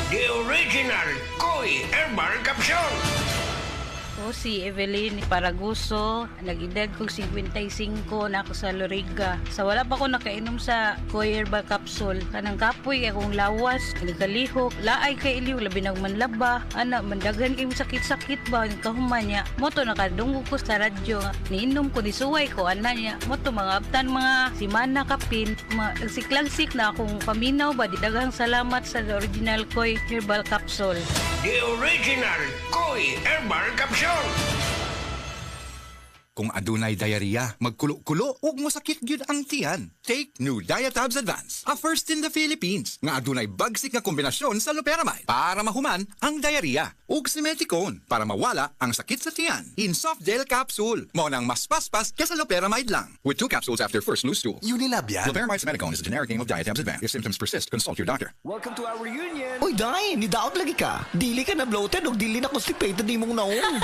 The original Koi Herbal Capsule. O si Evelyn Paraguso, nag-edad kong 55 na ako sa Loriga. Sa wala pa ko nakainom sa Koi Herbal Capsule, kanang kapoy akong lawas, nagkalihok, laay kay iliw, labi nagmanlaba, anak, mandagan kay sakit-sakit ba, kahuman niya. Moto nakadunggo ko sa radyo, niinom ko, nisuway ko, anak niya. Moto mga abtan, mga simana kapin, nagsiklagsik na akong paminaw ba, daghang salamat sa original Koi Herbal Capsule. The original Koi Herbal Capsule. Kung adunay diarrhea, magkulo-kulo, ug mosakit gyud ang tiyan. Take new Diatabs Advance, a first in the Philippines, nga adunay bagsik nga kombinasyon sa loperamide para mahuman ang diarrhea, ug simeticone para mawala ang sakit sa tiyan. In soft gel capsule, mao nang mas paspas kaysa loperamide lang. With 2 capsules after first loose stool. Unilab yan. Loperamide simeticone is a generic name of Diatabs Advance. If symptoms persist, consult your doctor. Welcome to our reunion! Uy, Day, nidaot lagi ka. Dili ka na bloated o dili na constipated di mong naong.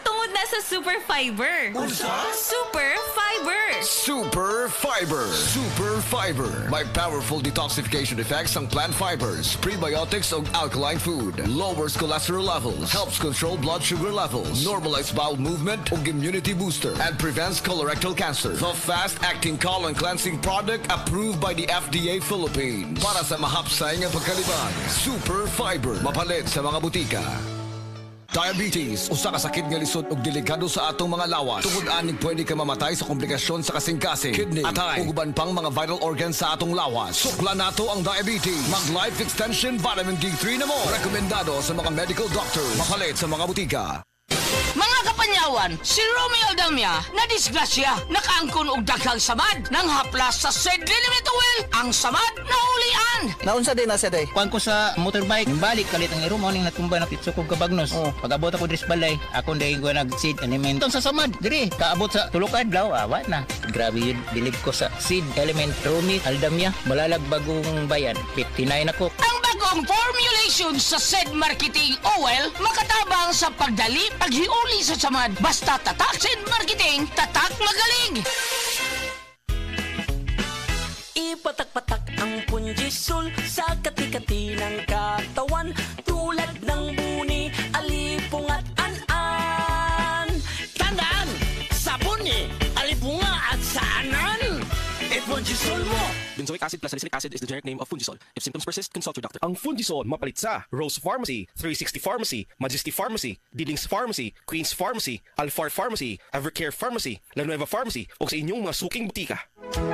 Tungod na sa Super Fiber. Super Fiber! Super Fiber! Super Fiber! May powerful detoxification effects ang plant fibers, prebiotics o alkaline food, lowers cholesterol levels, helps control blood sugar levels, normalize bowel movement o immunity booster, and prevents colorectal cancer. The fast-acting colon cleansing product approved by the FDA Philippines. Para sa mahapsay nga pagkalibang, Super Fiber. Mapalit sa mga butika. Diabetes, usa ka sakit nga lisod ug delikado sa atong mga lawas. Tungod anig pwede ka mamatay sa komplikasyon sa kasing-kasing, kidney, atay, ug uban pang mga vital organs sa atong lawas. Sukla nato ang diabetes. Mag Life Extension Vitamin D3 na mo. Rekomendado sa mga medical doctor. Mapalit sa mga butika. Mga kapanyawan, si Romeo Aldamia na disgrasya, nakaangkon og daghang samad nang haplas sa Sed Limit Oil. Ang samad na ulian. Naunsa din na siya day? Kuan ko sa motorbike, balik kalit ang iro mo ning natumba na pitsukog kabagnos. Pag-abot ako dris balay, ako day ko nag-seed element. Tong sa samad, diri kaabot sa tulo ka adlaw, awa na. Grabe yun, bilib ko sa seed element Romy Aldamia, malalag bagong bayan, 59 ako. Ang bagong formulation sa Sed Marketing Oil makatabang sa pagdali, paghiuli sa samad. Basta tatak Sed Marketing, tatak magaling. Ipatak-patak ang punjisol sa kati-kati ng katawan, tulad ng buni, alipong at an-an. Tandaan! Sabuni, alipunga at saanan! Punjisol mo! Benzoic acid plus salicylic acid is the generic name of Fungisol. If symptoms persist, consult your doctor. Ang Fungisol mapalit sa Rose Pharmacy, 360 Pharmacy, Majesty Pharmacy, Dillings Pharmacy, Queen's Pharmacy, Alfar Pharmacy, Evercare Pharmacy, La Nueva Pharmacy o sa inyong mga suking butika.